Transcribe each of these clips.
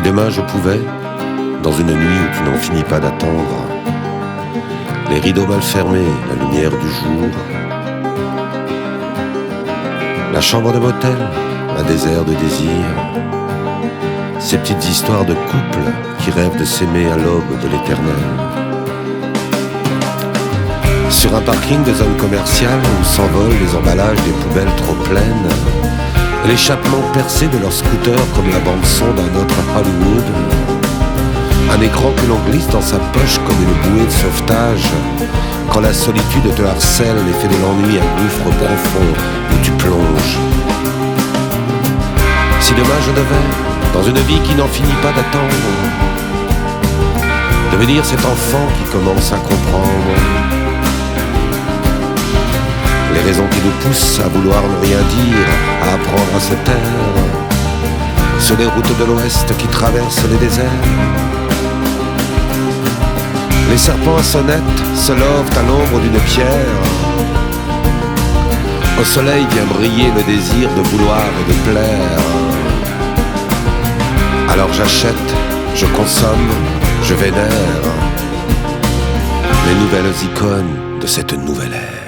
demain je pouvais, dans une nuit où tu n'en finis pas d'attendre, les rideaux mal fermés, la lumière du jour, la chambre de motel, un désert de désir, ces petites histoires de couples qui rêvent de s'aimer à l'aube de l'éternel. Sur un parking de zone commerciale où s'envolent les emballages des poubelles trop pleines, l'échappement percé de leur scooter comme la bande-son d'un autre Hollywood, un écran que l'on glisse dans sa poche comme une bouée de sauvetage, quand la solitude te harcèle et fait de l'ennui un gouffre profond où tu plonges. Si demain je devais, dans une vie qui n'en finit pas d'attendre, devenir cet enfant qui commence à comprendre les raisons qui nous poussent à vouloir ne rien dire, à apprendre à se taire, sur les routes de l'Ouest qui traversent les déserts. Les serpents à sonnette se lovent à l'ombre d'une pierre. Au soleil vient briller le désir de vouloir et de plaire. Alors j'achète, je consomme, je vénère les nouvelles icônes de cette nouvelle ère.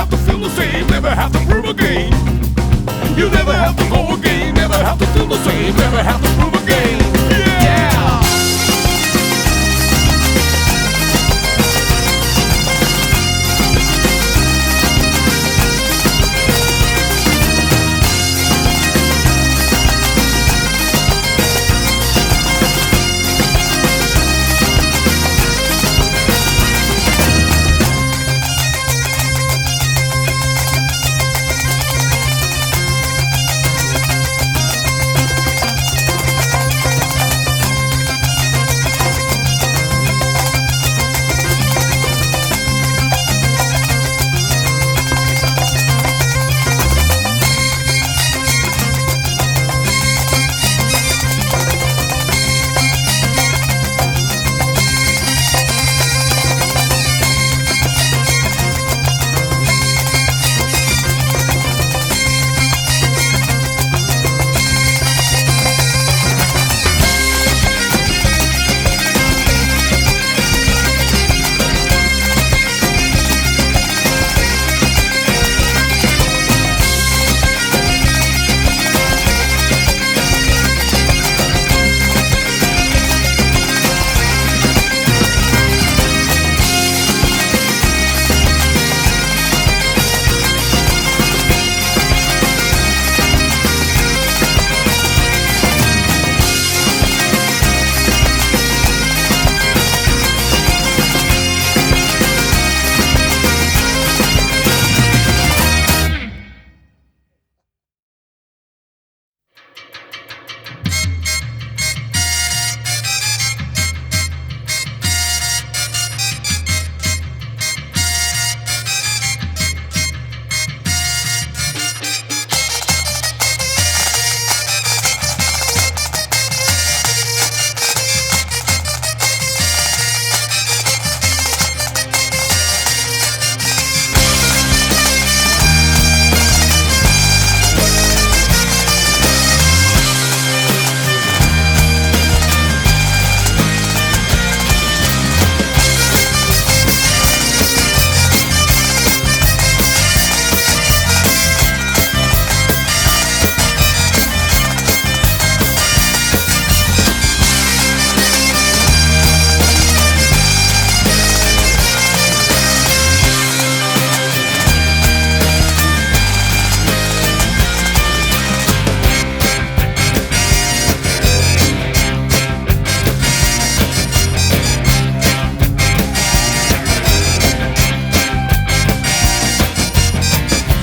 have to feel the same, never have to prove again. You never have to go again, never have to feel the same, never have to prove again. Yeah!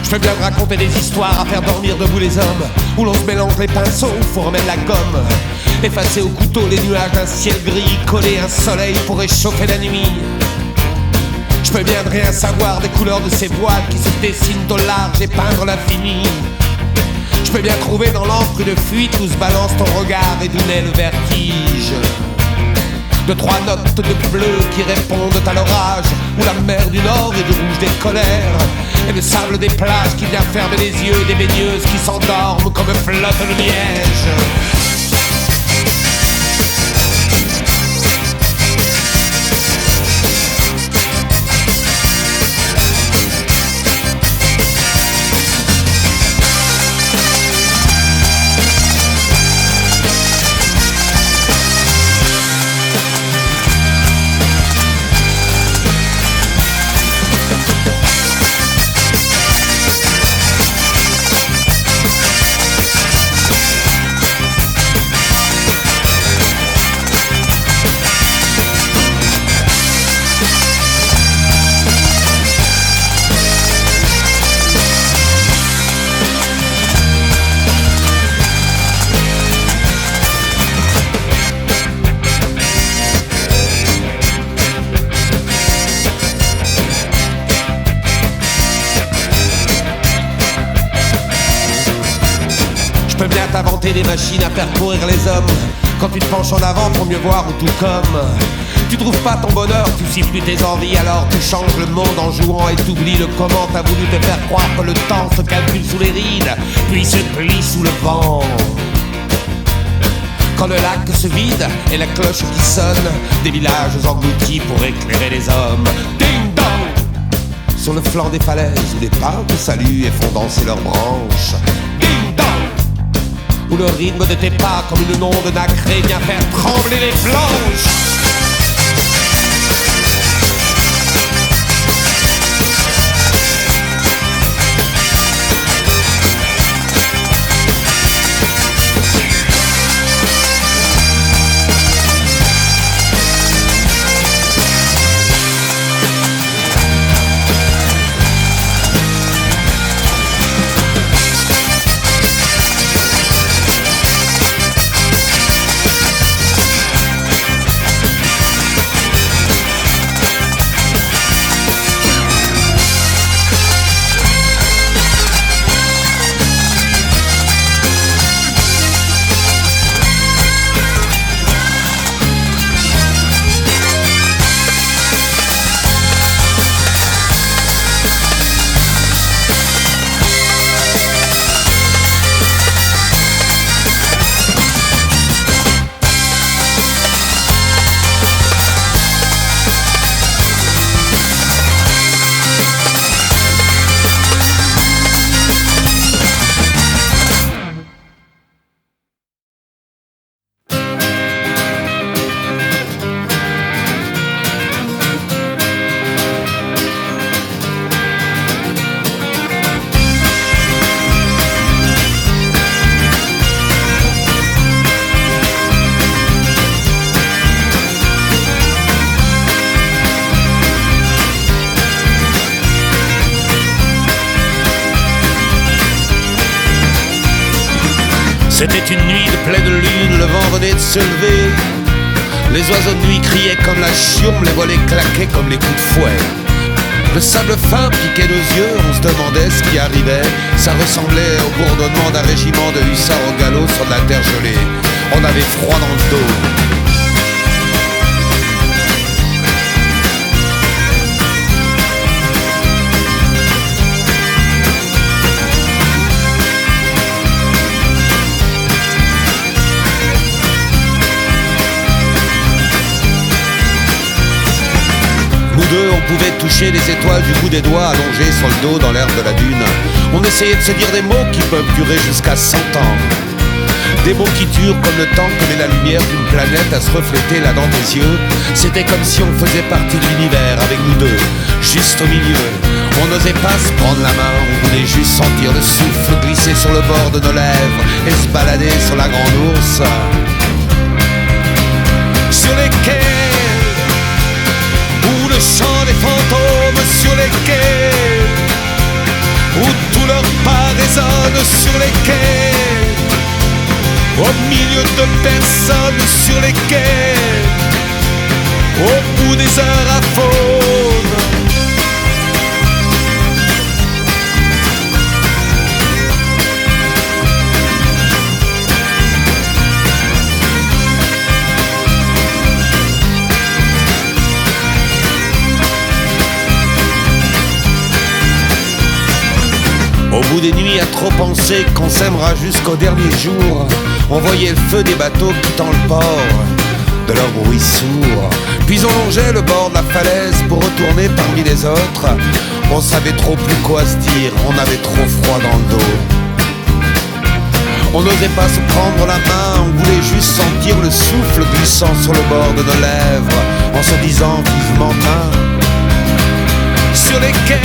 Je veux bien te raconter des histoires à faire dormir debout les hommes, où l'on se mélange les pinceaux, où faut remettre la gomme, effacer au couteau les nuages d'un ciel gris, coller un soleil pour réchauffer la nuit. Je peux bien ne rien savoir des couleurs de ces voiles qui se dessinent au large et peindre l'infini. Je peux bien trouver dans l'encre une fuite où se balance ton regard et d'où naît le vertige. De trois notes de bleu qui répondent à l'orage, où la mer du Nord et du rouge des colères, et le sable des plages qui vient fermer les yeux des baigneuses qui s'endorment comme flotte le liège. Je peux bien t'inventer des machines à faire courir les hommes. Quand tu te penches en avant pour mieux voir où tout comme. Tu trouves pas ton bonheur, tu cibles plus tes envies. Alors tu changes le monde en jouant et t'oublies le comment. T'as voulu te faire croire que le temps se calcule sous les rides, puis se plie sous le vent. Quand le lac se vide et la cloche qui sonne, des villages engloutis pour éclairer les hommes. Ding dong, sur le flanc des falaises où les pins te saluent et font danser leurs branches. Ding dong! Où le rythme de tes pas comme une onde nacrée vient faire trembler les planches. C'était une nuit de pleine lune, le vent venait de se lever. Les oiseaux de nuit criaient comme la chiourme, les volets claquaient comme les coups de fouet. Le sable fin piquait nos yeux, on se demandait ce qui arrivait. Ça ressemblait au bourdonnement d'un régiment de hussards au galop sur de la terre gelée. On avait froid dans le dos. Nous deux, on pouvait toucher les étoiles du bout des doigts allongés sur le dos dans l'herbe de la dune. On essayait de se dire des mots qui peuvent durer jusqu'à 100 ans. Des mots qui durent comme le temps que met la lumière d'une planète à se refléter là dans tes yeux. C'était comme si on faisait partie de l'univers avec nous deux, juste au milieu. On n'osait pas se prendre la main, on voulait juste sentir le souffle glisser sur le bord de nos lèvres et se balader sur la grande ours. Sur les quais où le chant des fantômes, sur les quais où tout leur pas résonne, sur les quais au milieu de personnes, sur les quais au bout des heures à faune. Au bout des nuits à trop penser qu'on s'aimera jusqu'au dernier jour, on voyait le feu des bateaux quittant le port, de leur bruit sourd. Puis on longeait le bord de la falaise pour retourner parmi les autres. On savait trop plus quoi se dire, on avait trop froid dans le dos. On n'osait pas se prendre la main, on voulait juste sentir le souffle glissant sur le bord de nos lèvres, en se disant vivement main. Sur les quais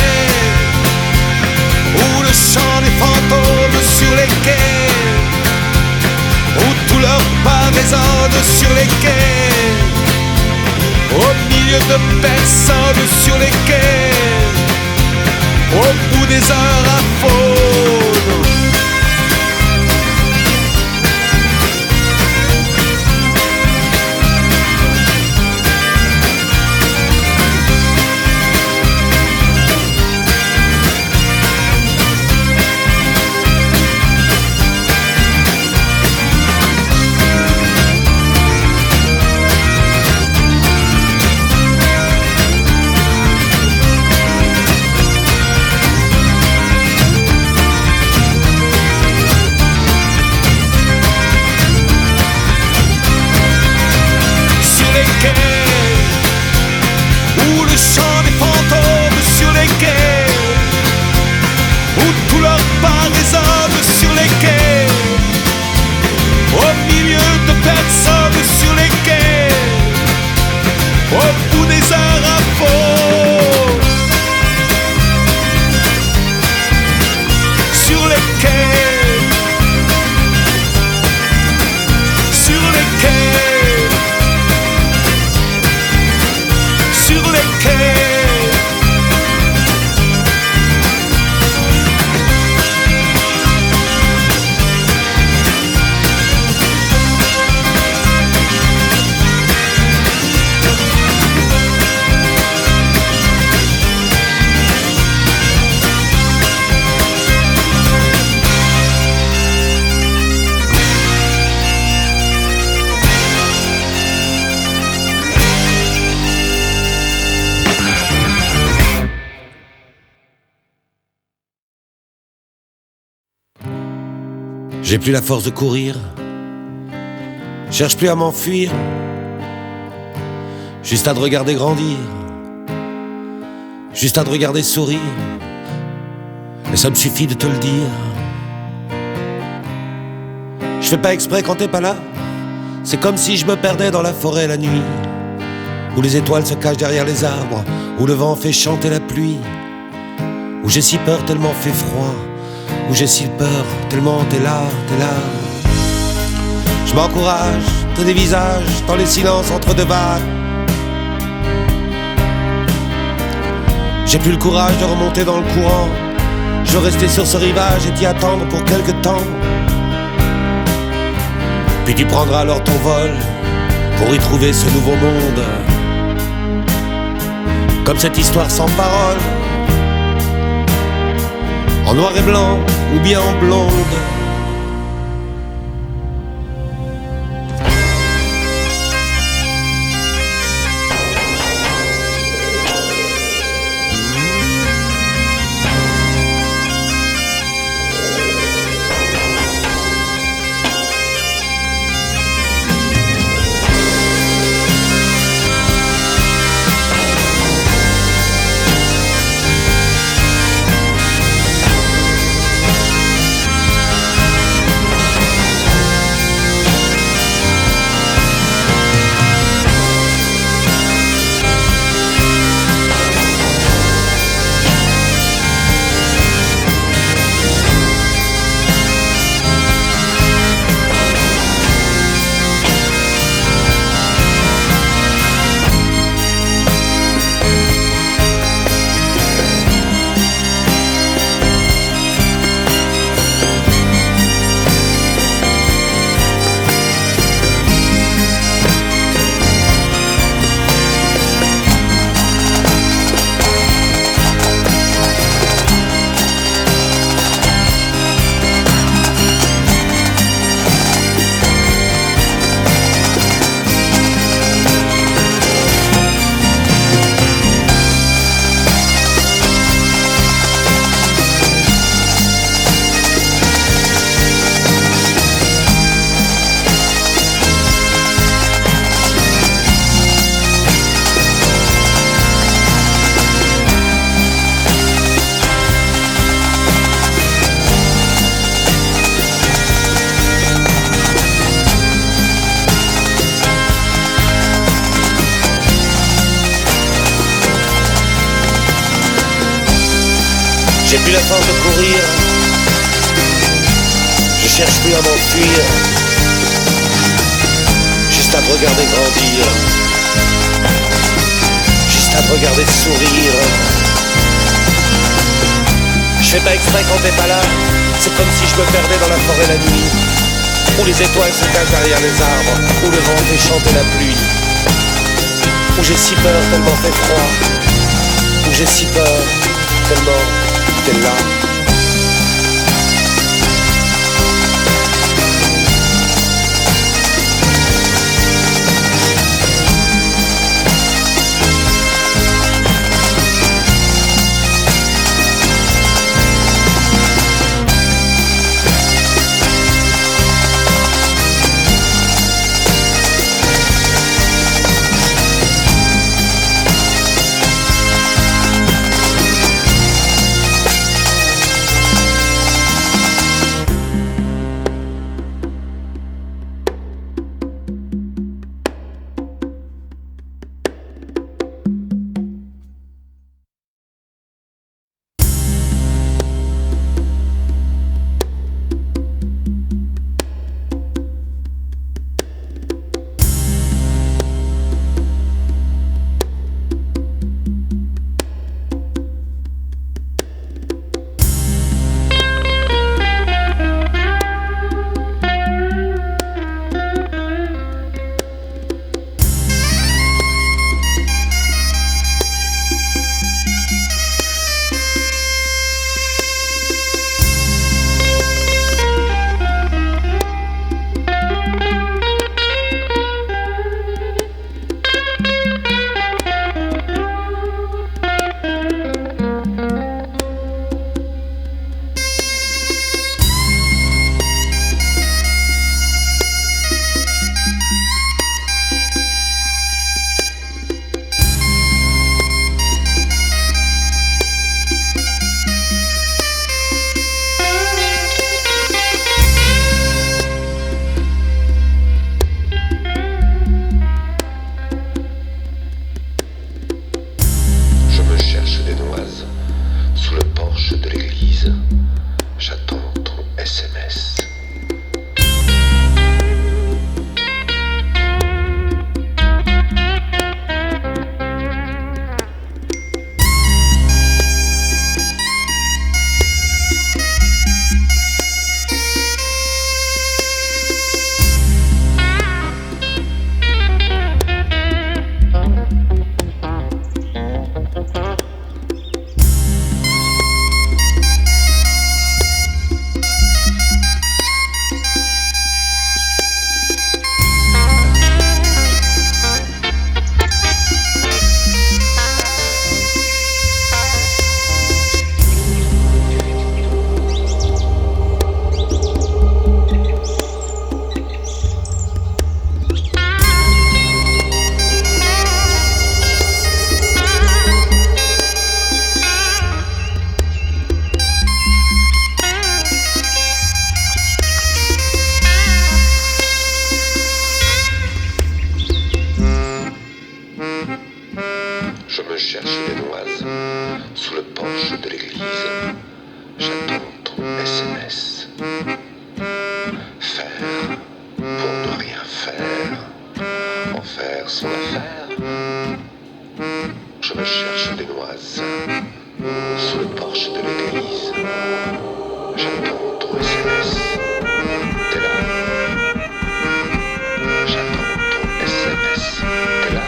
où le chant des fantômes, sur les quais où tout leur pas résonne, sur les quais au milieu de personnes, sur les quais au bout des heures à faune. J'ai plus la force de courir, cherche plus à m'enfuir, juste à te regarder grandir, juste à te regarder sourire, et ça me suffit de te le dire. Je fais pas exprès quand t'es pas là, c'est comme si je me perdais dans la forêt la nuit, où les étoiles se cachent derrière les arbres, où le vent fait chanter la pluie, où j'ai si peur tellement fait froid, où j'ai si peur tellement t'es là, t'es là. Je m'encourage, te dévisage dans les silences entre deux vagues. J'ai plus le courage de remonter dans le courant, je veux rester sur ce rivage et t'y attendre pour quelque temps. Puis tu prendras alors ton vol pour y trouver ce nouveau monde, comme cette histoire sans parole, en noir et blanc ou bien en blonde. J'ai plus la force de courir, je cherche plus à m'enfuir, juste à te regarder grandir, juste à te regarder sourire. Je fais pas exprès quand t'es pas là, c'est comme si je me perdais dans la forêt la nuit, où les étoiles se cachent derrière les arbres, où le vent fait chanter la pluie, où j'ai si peur tellement fait froid, où j'ai si peur tellement t'es là. marche de l'église. J'attends ton SMS. T'es là. J'attends ton SMS. T'es là.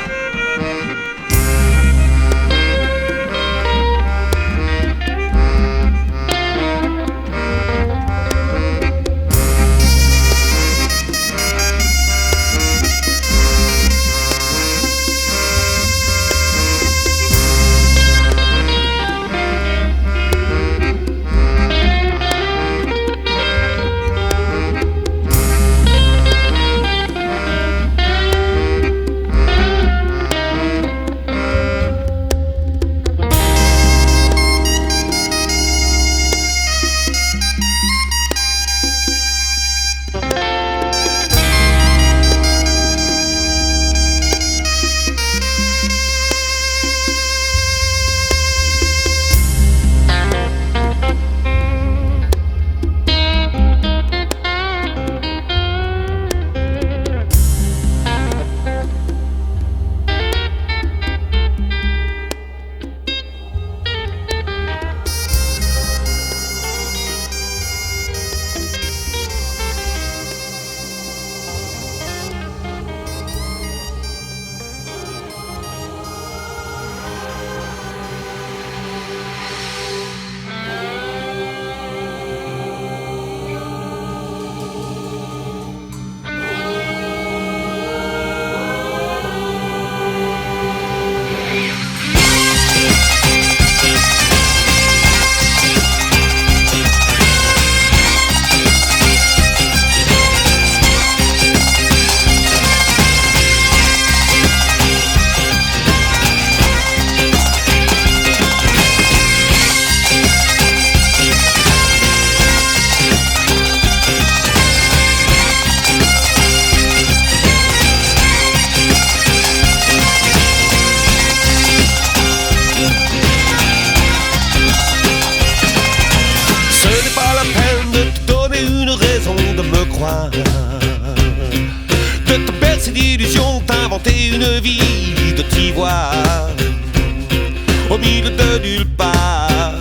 De te bercer d'illusions, t'inventer une vie, de t'y voir au milieu de nulle part,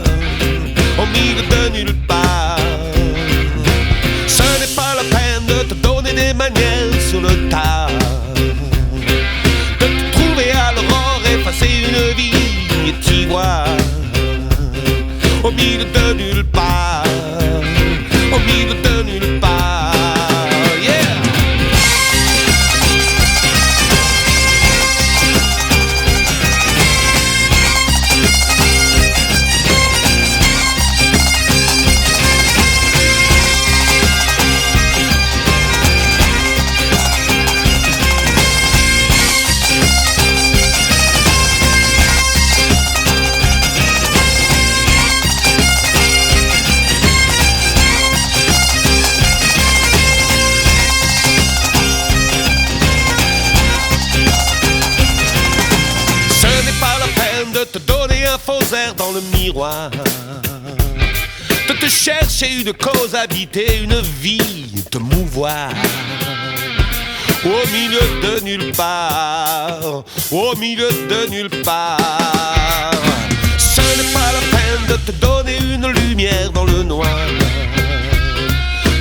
au milieu de nulle part. Ce n'est pas la peine de te donner des manières sur le tas, de te trouver à l'aurore, effacer une vie et t'y voir au milieu de nulle part, au milieu de nulle part. Dans le miroir, de te chercher une cause, habiter une vie, te mouvoir au milieu de nulle part, au milieu de nulle part. Ce n'est pas la peine de te donner une lumière dans le noir,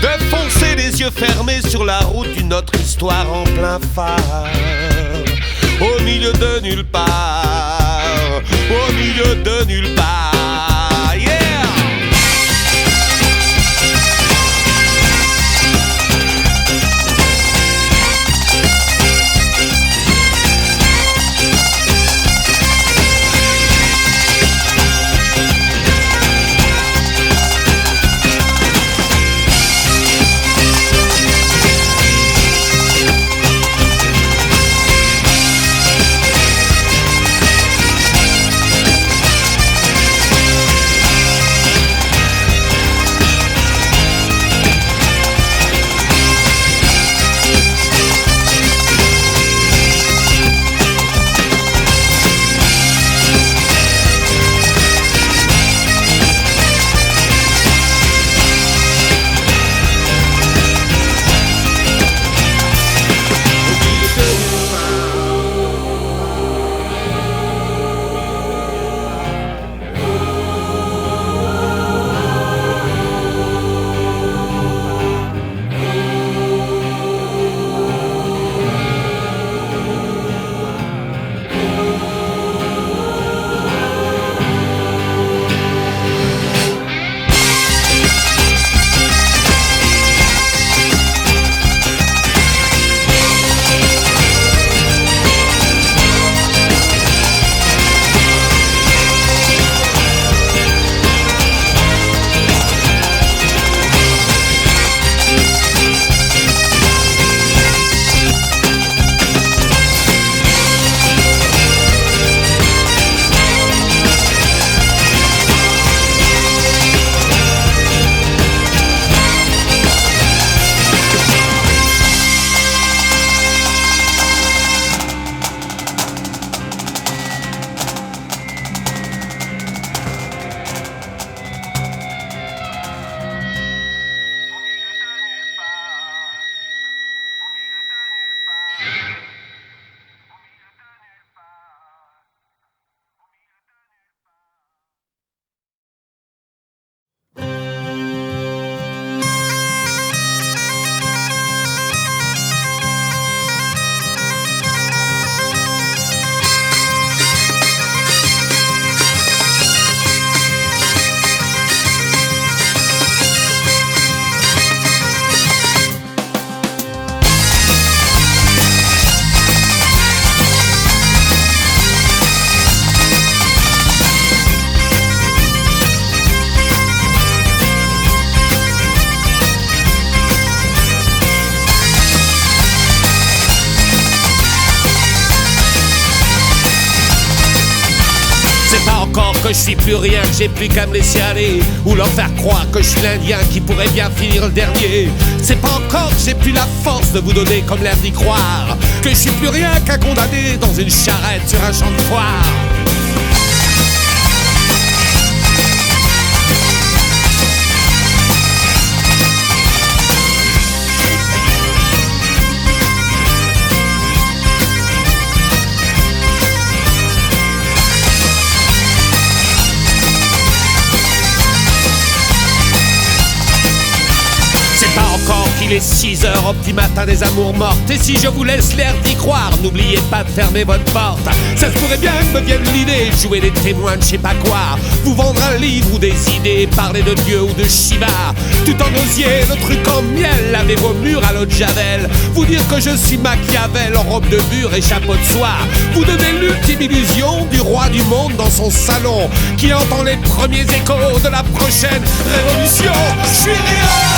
de foncer les yeux fermés sur la route d'une autre histoire en plein phare, au milieu de nulle part, au milieu de nulle part, yeah! je suis plus rien, que j'ai plus qu'à me laisser aller, ou leur faire croire que je suis l'Indien qui pourrait bien finir le dernier. C'est pas encore que j'ai plus la force de vous donner comme l'air d'y croire, que je suis plus rien qu'un condamné dans une charrette sur un champ de foire. Il est 6 heures au petit matin des amours mortes. Et si je vous laisse l'air d'y croire, n'oubliez pas de fermer votre porte. Ça se pourrait bien que me vienne l'idée de jouer les témoins de je sais pas quoi, vous vendre un livre ou des idées, parler de Dieu ou de Shiva, tout en osier le truc en miel, laver vos murs à l'eau de Javel, vous dire que je suis Machiavel en robe de bure et chapeau de soie, vous donner l'ultime illusion du roi du monde dans son salon, qui entend les premiers échos de la prochaine révolution. Je suis rien.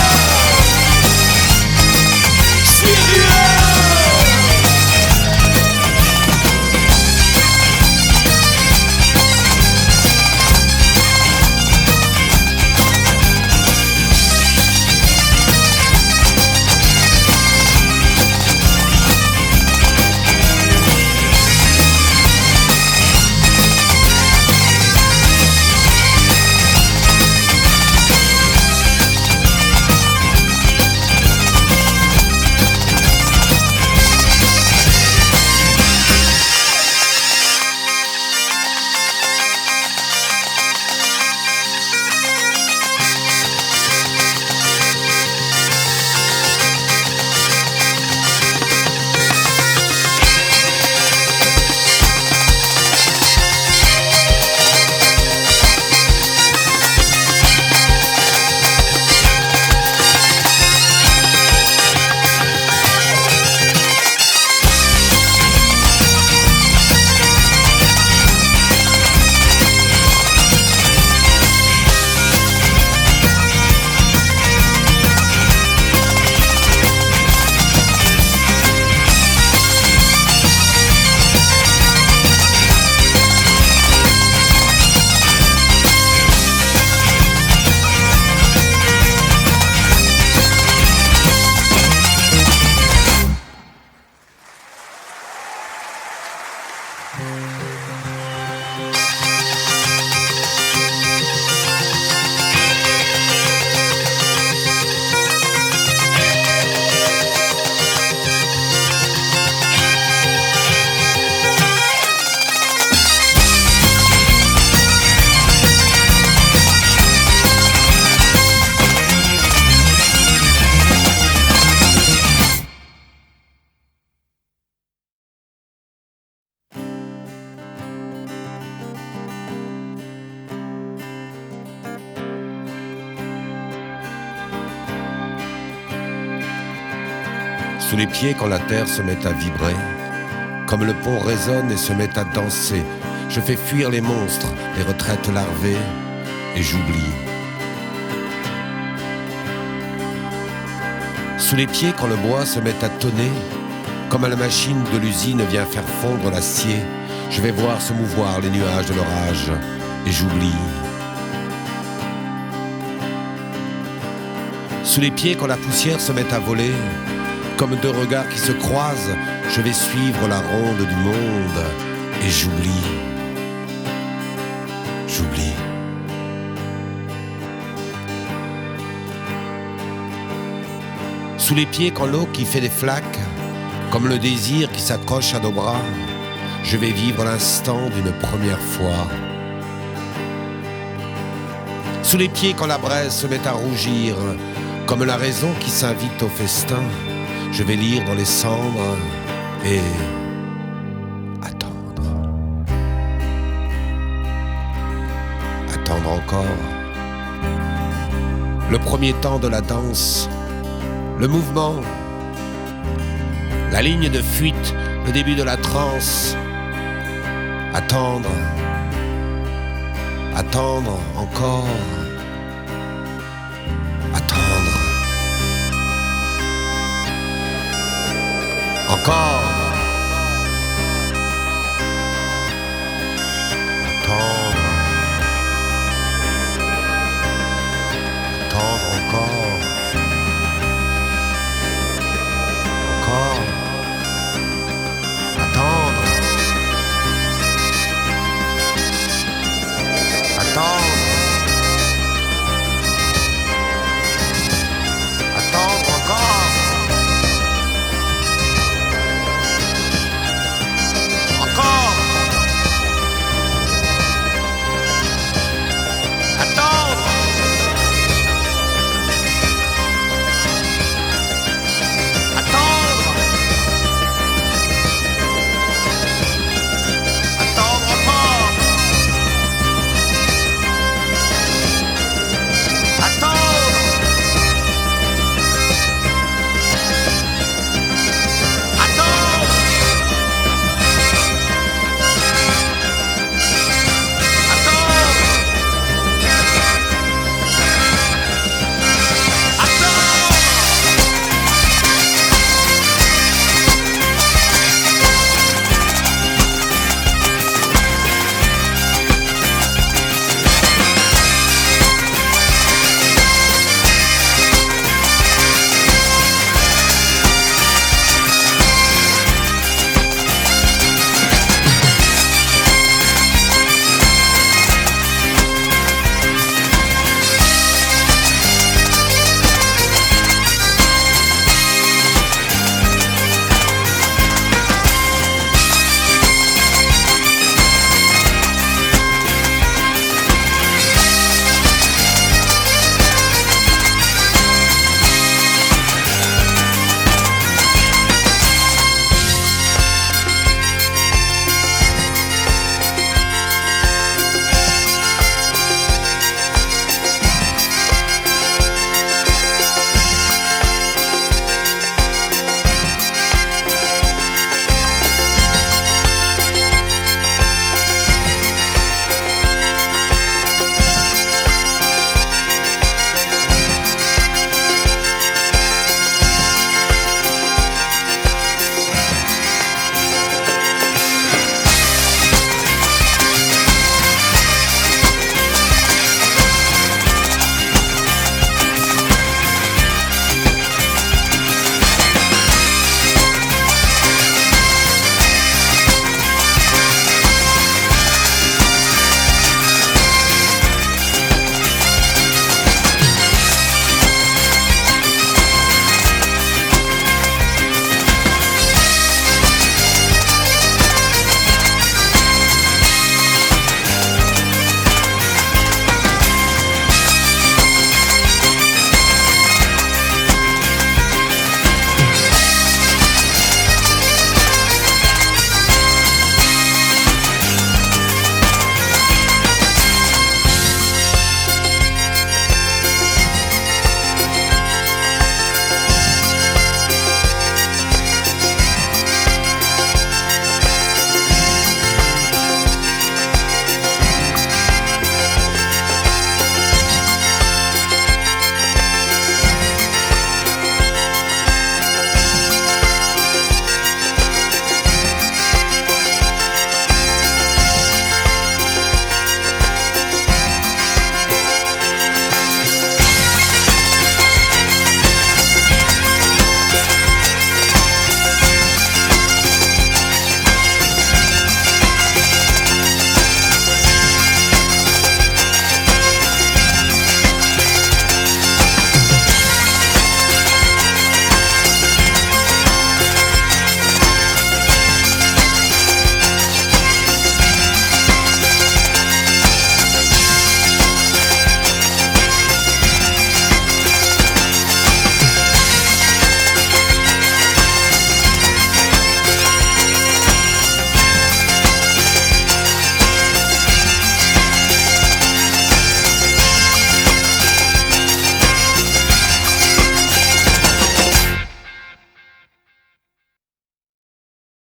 Sous les pieds quand la terre se met à vibrer, comme le pont résonne et se met à danser, je fais fuir les monstres, les retraites larvées, et j'oublie. Sous les pieds quand le bois se met à tonner, comme la machine de l'usine vient faire fondre l'acier, je vais voir se mouvoir les nuages de l'orage, et j'oublie. Sous les pieds quand la poussière se met à voler, comme deux regards qui se croisent, je vais suivre la ronde du monde et j'oublie. J'oublie. Sous les pieds quand l'eau qui fait des flaques, comme le désir qui s'accroche à nos bras, je vais vivre l'instant d'une première fois. Sous les pieds quand la braise se met à rougir, comme la raison qui s'invite au festin, je vais lire dans les cendres et attendre. Attendre encore. Le premier temps de la danse, le mouvement, la ligne de fuite, le début de la transe. Attendre. Attendre encore. Attendre. Encore. Attendre. Attends!